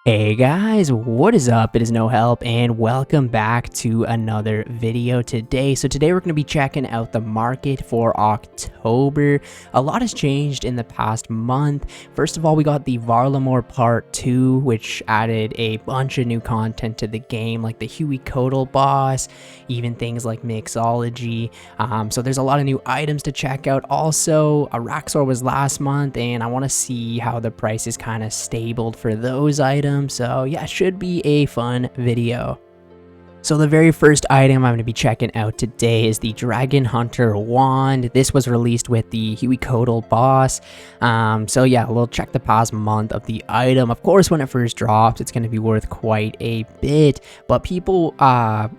Hey guys, what is up? It is No Help and welcome back to another video today. So today we're going to be checking out the market for October. A lot has changed in the past month. First of all, we got the Varlamore Part 2, which added a bunch of new content to the game, like the Huey boss, even things like mixology. So there's a lot of new items to check out. Also, Araxor was last month, and I want to see how the price is kind of stabled for those items. So yeah, it should be a fun video. So the very first item I'm going to be checking out today is the Dragon Hunter Wand. This was released with the Huey boss. So yeah, we'll check the past month of the item. Of course, when it first drops, it's going to be worth quite a bit. But people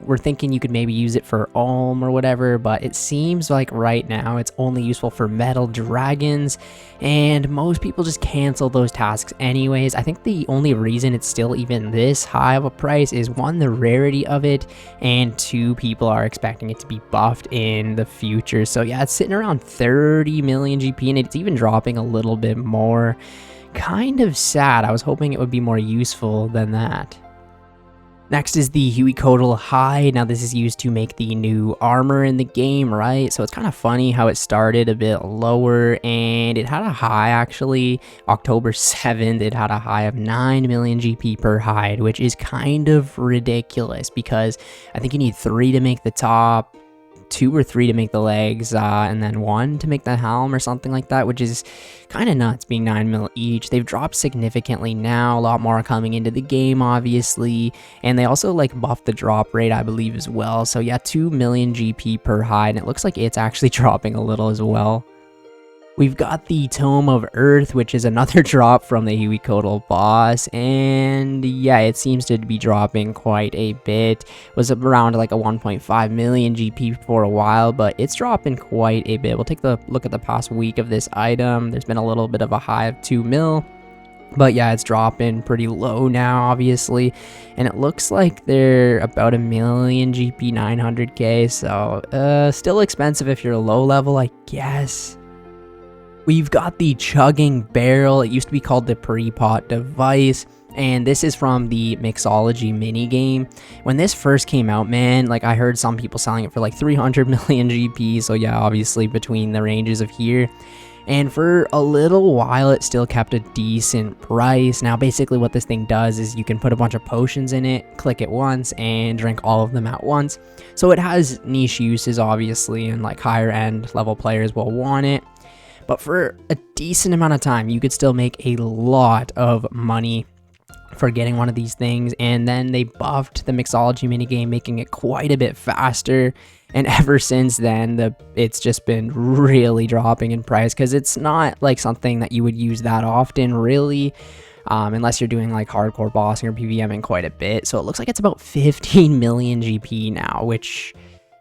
were thinking you could maybe use it for Olm or whatever. But it seems like right now it's only useful for metal dragons. And most people just cancel those tasks anyways. I think the only reason it's still even this high of a price is one, the rarity of it, and two, people are expecting it to be buffed in the future. So yeah, it's sitting around 30 million GP and it's even dropping a little bit more. Kind of sad. I was hoping it would be more useful than that. Next is the Huey hide. Now this is used to make the new armor in the game, right? So it's kind of funny how it started a bit lower and it had a high actually. October 7th, it had a high of 9 million GP per hide, which is kind of ridiculous because I think you need 3 to make the top, 2 or 3 to make the legs, and then 1 to make the helm or something like that, which is kind of nuts being 9 mil each. They've dropped significantly now, a lot more coming into the game obviously, and they also like buffed the drop rate I believe as well. So yeah, 2 million GP per hide, and it looks like it's actually dropping a little as well. We've got the Tome of Earth, which is another drop from the Huey boss, and yeah, it seems to be dropping quite a bit. It was around like a 1.5 million GP for a while, but it's dropping quite a bit. We'll take a look at the past week of this item. There's been a little bit of a high of 2 mil. But yeah, it's dropping pretty low now, obviously. And it looks like they're about a million GP, 900k. So still expensive if you're low level, I guess. We've got the Chugging Barrel. It used to be called the Pre-Pot Device, and this is from the Mixology minigame. When this first came out, man, like I heard some people selling it for like 300 million GP, so yeah, obviously between the ranges of here. And for a little while, it still kept a decent price. Now, basically what this thing does is you can put a bunch of potions in it, click it once, and drink all of them at once. So it has niche uses, obviously, and like higher end level players will want it. But for a decent amount of time, you could still make a lot of money for getting one of these things. And then they buffed the mixology minigame, making it quite a bit faster. And ever since then, it's just been really dropping in price because it's not like something that you would use that often, really. Unless you're doing like hardcore bossing or PVMing quite a bit. So it looks like it's about 15 million GP now, which...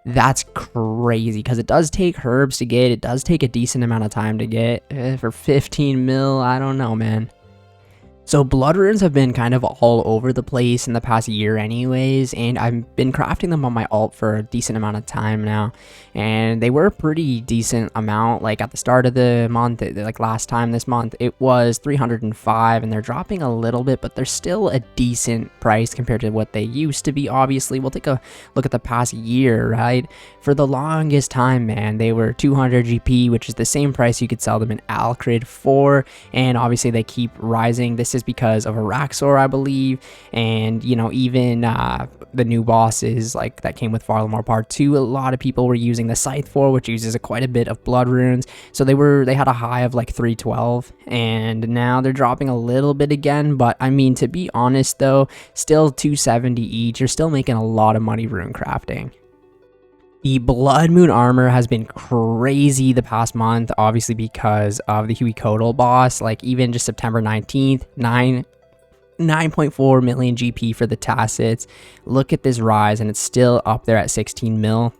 that's crazy because it does take herbs to get. It does take a decent amount of time to get. For 15 mil, I don't know, man. So blood runes have been kind of all over the place in the past year anyways, and I've been crafting them on my alt for a decent amount of time now, and they were a pretty decent amount. Like at the start of the month, like last time this month, it was 305, and they're dropping a little bit, but they're still a decent price compared to what they used to be. Obviously, we'll take a look at the past year, right? For the longest time, man, they were 200 GP, which is the same price you could sell them in Alcrid for, and obviously they keep rising. This is because of Araxor, I believe, and you know, even the new bosses like that came with Varlamore Part 2, a lot of people were using the Scythe for, which uses quite a bit of blood runes. So they had a high of like 312, and now they're dropping a little bit again. But I mean, to be honest though, still 270 each. You're still making a lot of money rune crafting. The Blood Moon armor has been crazy the past month, obviously because of the Huey boss. Like even just September 19th, 9.4 million GP for the Tacits. Look at this rise, and it's still up there at 16 mil.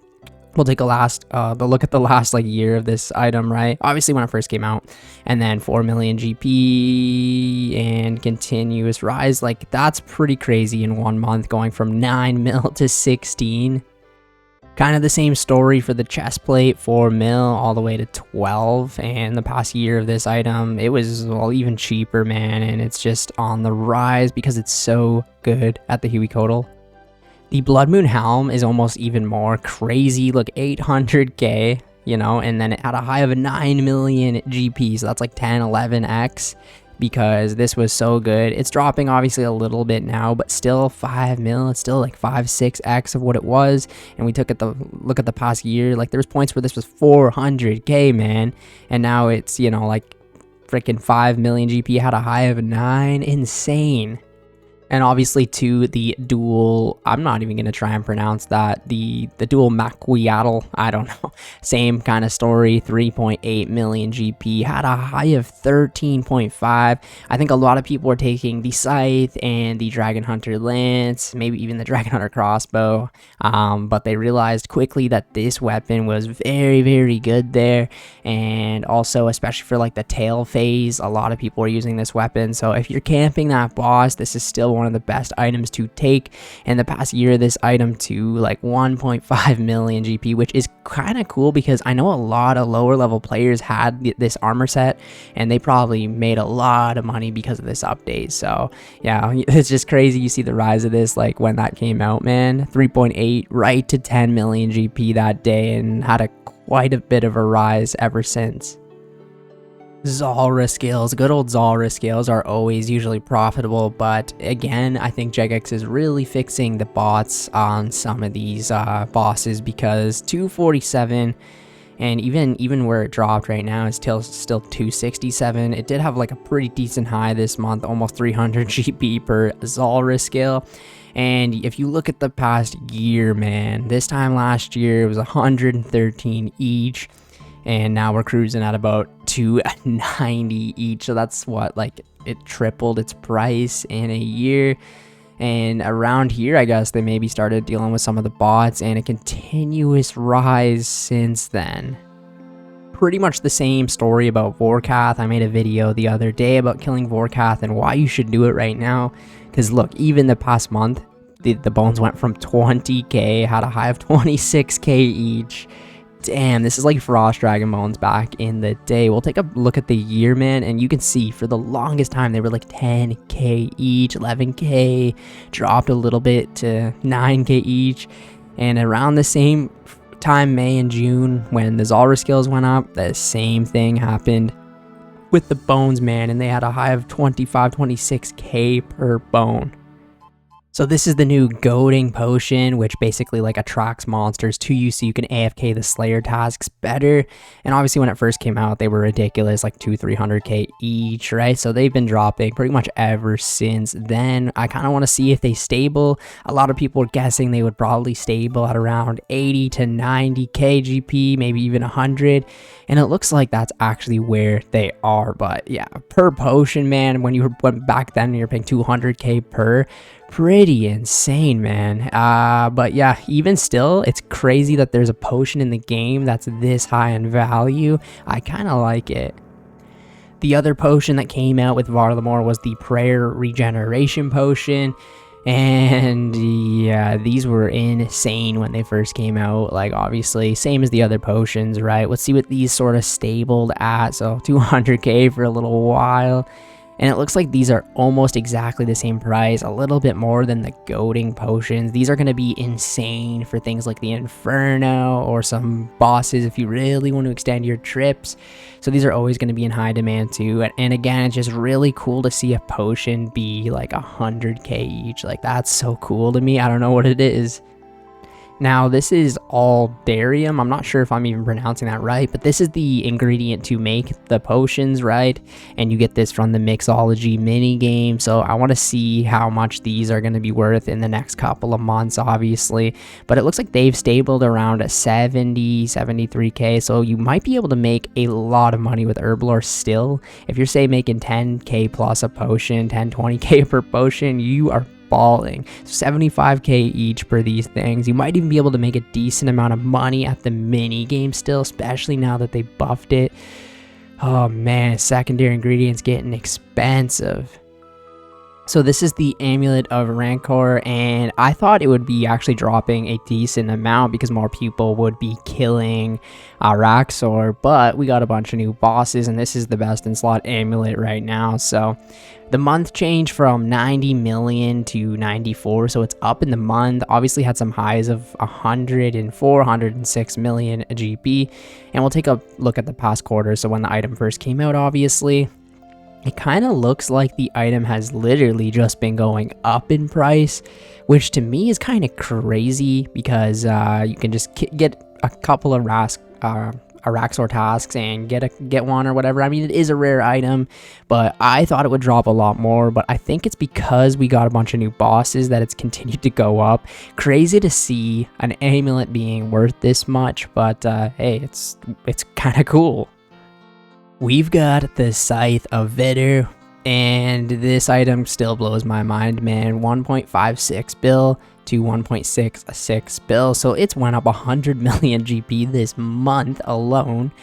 We'll take a look at the last like year of this item, right? Obviously when it first came out, and then 4 million GP and continuous rise. Like that's pretty crazy in 1 month, going from 9 mil to 16. Kind of the same story for the chest plate, 4 mil all the way to 12, and the past year of this item, it was, well, even cheaper, man, and it's just on the rise because it's so good at the Huicoatl. The Blood Moon Helm is almost even more crazy. Look, 800k, you know, and then it had a high of 9 million GP, so that's like 10-11x. Because this was so good. It's dropping obviously a little bit now, but still 5 mil. It's still like 5-6x of what it was. And we took a look at the past year, like there's points where this was 400k, man, and now it's, you know, like freaking 5 million GP, had a high of 9. Insane. And obviously too, the dual, I'm not even going to try and pronounce that, the dual Macquiatl, I don't know, same kind of story, 3.8 million GP, had a high of 13.5. I think a lot of people were taking the Scythe and the Dragon Hunter Lance, maybe even the Dragon Hunter Crossbow, but they realized quickly that this weapon was very, very good there, and also especially for like the tail phase, a lot of people are using this weapon. So if you're camping that boss, this is still one of the best items to take. In the past year, this item to like 1.5 million GP, which is kind of cool because I know a lot of lower level players had this armor set and they probably made a lot of money because of this update. So yeah, it's just crazy. You see the rise of this, like when that came out, man, 3.8 right to 10 million GP that day, and had quite a bit of a rise ever since. Zulrah skills, good old Zulrah skills are always usually profitable, but again, I think Jagex is really fixing the bots on some of these bosses, because 247, and even where it dropped right now is still 267. It did have like a pretty decent high this month, almost 300 GP per Zulrah skill. And if you look at the past year, man, this time last year it was 113 each. And now we're cruising at about 290 each. So that's what, like, it tripled its price in a year. And around here, I guess they maybe started dealing with some of the bots, and a continuous rise since then. Pretty much the same story about Vorkath. I made a video the other day about killing Vorkath and why you should do it right now. Because look, even the past month, the bones went from 20k, had a high of 26k each. Damn, this is like Frost Dragon Bones back in the day. We'll take a look at the year, man, and you can see for the longest time they were like 10k each, 11k, dropped a little bit to 9k each. And around the same time, May and June, when the Zulrah skills went up, the same thing happened with the bones, man, and they had a high of 26k per bone. So this is the new goading potion, which basically like attracts monsters to you so you can AFK the Slayer tasks better. And obviously when it first came out, they were ridiculous, like 200-300k each, right? So they've been dropping pretty much ever since then. I kind of want to see if they stable. A lot of people were guessing they would probably stable at around 80 to 90k GP, maybe even 100. And it looks like that's actually where they are. But yeah, per potion, man, when you went back then, you're paying 200k per. Pretty insane, man. But yeah, even still, it's crazy that there's a potion in the game that's this high in value. I kind of like it. The other potion that came out with Varlamore was the Prayer Regeneration Potion. And yeah, these were insane when they first came out. Like, obviously, same as the other potions, right? Let's see what these sort of stabled at. So 200k for a little while. And it looks like these are almost exactly the same price, a little bit more than the goading potions. These are going to be insane for things like the Inferno or some bosses if you really want to extend your trips. So these are always going to be in high demand too. And again, it's just really cool to see a potion be like 100k each. Like, that's so cool to me. I don't know what it is. Now, this is Aldarium. I'm not sure if I'm even pronouncing that right, but this is the ingredient to make the potions, right? And you get this from the Mixology mini game. So I want to see how much these are going to be worth in the next couple of months, obviously. But it looks like they've stabled around a 70, 73k. So you might be able to make a lot of money with Herblore still. If you're, say, making 10k plus a potion, 10, 20k per potion, you are balling. 75k each per these things. You might even be able to make a decent amount of money at the mini game still, especially now that they buffed it. Oh man, secondary ingredients getting expensive. So this is the Amulet of Rancor, and I thought it would be actually dropping a decent amount because more people would be killing Raxor, but we got a bunch of new bosses, and this is the best in slot amulet right now. So the month changed from 90 million to 94, so it's up in the month. Obviously had some highs of 104, 106 million GP, and we'll take a look at the past quarter. So when the item first came out, obviously, it kind of looks like the item has literally just been going up in price, which to me is kind of crazy because you can just get a couple of Raxor tasks and get one or whatever. I mean, it is a rare item, but I thought it would drop a lot more, but I think it's because we got a bunch of new bosses that it's continued to go up. Crazy to see an amulet being worth this much, but hey, it's kind of cool. We've got the Scythe of Vitter, and this item still blows my mind, man. 1.56 bill to 1.66 bill, so it's went up 100 million GP this month alone.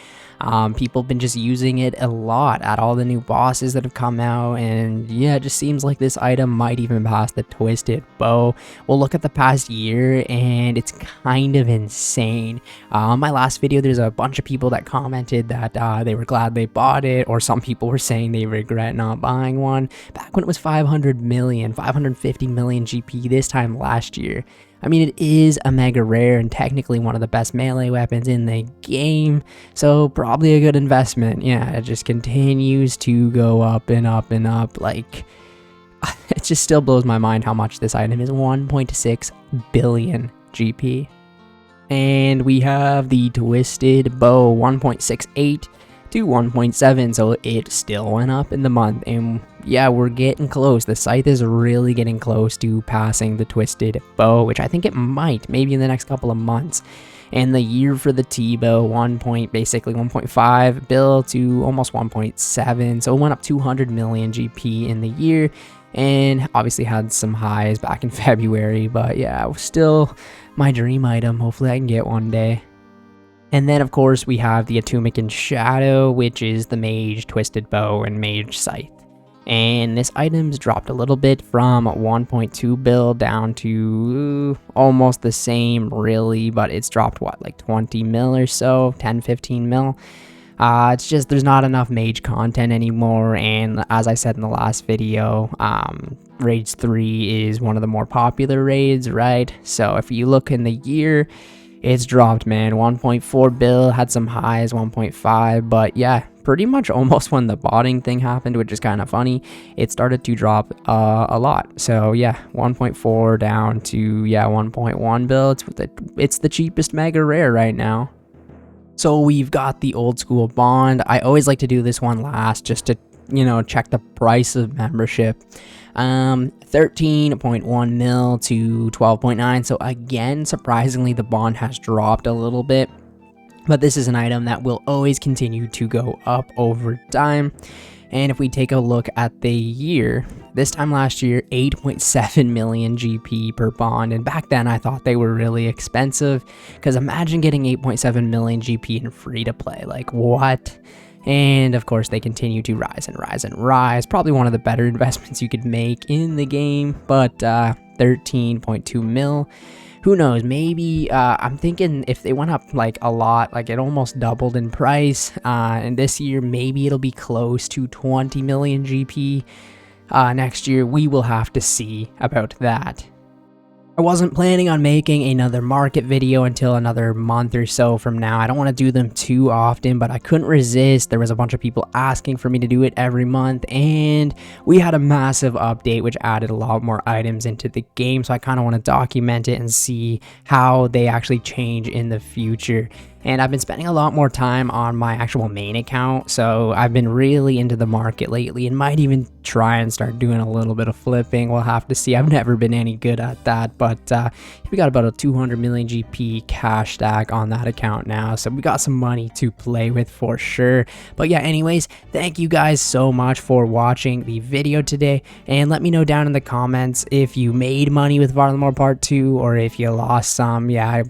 People have been just using it a lot at all the new bosses that have come out, and yeah, it just seems like this item might even pass the Twisted Bow. We'll look at the past year, and it's kind of insane. On my last video, there's a bunch of people that commented that they were glad they bought it, or some people were saying they regret not buying one. Back when it was 550 million GP this time last year. I mean, it is a mega rare and technically one of the best melee weapons in the game, so probably a good investment. Yeah, it just continues to go up and up and up. Like, it just still blows my mind how much this item is. 1.6 billion GP. And we have the Twisted Bow, 1.68 to 1.7, so it still went up in the month, and yeah, we're getting close. The Scythe is really getting close to passing the Twisted Bow, which I think it might, maybe in the next couple of months. And the year for the T-Bow, basically 1.5 bill to almost 1.7, so it went up 200 million GP in the year, and obviously had some highs back in February, but yeah, still my dream item. Hopefully I can get one day. And then, of course, we have the Atomic Shadow, which is the Mage Twisted Bow and Mage Scythe. And this item's dropped a little bit from 1.2 bill down to almost the same, really, but it's dropped, what, like 20 mil or so, 10, 15 mil. It's just there's not enough mage content anymore, and as I said in the last video, Raids 3 is one of the more popular raids, right? So if you look in the year, it's dropped, man. 1.4 bill, had some highs, 1.5, but yeah, pretty much almost when the botting thing happened, which is kind of funny, it started to drop a lot. So yeah, 1.4 down to, yeah, 1.1 bill. It's the cheapest mega rare right now. So we've got the Old School Bond. I always like to do this one last just to, you know, check the price of membership. 13.1 mil to 12.9. So again, surprisingly, the bond has dropped a little bit, but this is an item that will always continue to go up over time. And if we take a look at the year, this time last year, 8.7 million GP per bond. And back then I thought they were really expensive, because imagine getting 8.7 million GP in free to play. Like, what? And of course, they continue to rise and rise and rise. Probably one of the better investments you could make in the game, but 13.2 mil. Who knows? Maybe I'm thinking if they went up like a lot, like it almost doubled in price. And this year, maybe it'll be close to 20 million GP. Next year, we will have to see about that. I wasn't planning on making another market video until another month or so from now. I don't want to do them too often, but I couldn't resist. There was a bunch of people asking for me to do it every month, and we had a massive update which added a lot more items into the game, so I kind of want to document it and see how they actually change in the future. And I've been spending a lot more time on my actual main account, so I've been really into the market lately and might even try and start doing a little bit of flipping. We'll have to see. I've never been any good at that, but we got about a 200 million GP cash stack on that account now, so we got some money to play with for sure. But yeah, anyways, thank you guys so much for watching the video today, and let me know down in the comments if you made money with Varlamore Part 2 or if you lost some. Yeah,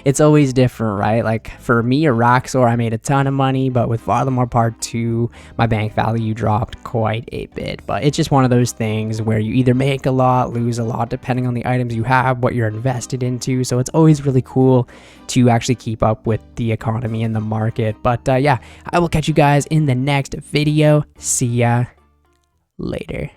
it's always different, right? right? Like for me, a Roxor, I made a ton of money, but with Varlamore Part 2, my bank value dropped quite a bit. But it's just one of those things where you either make a lot, lose a lot, depending on the items you have, what you're invested into. So it's always really cool to actually keep up with the economy and the market. But yeah, I will catch you guys in the next video. See ya later.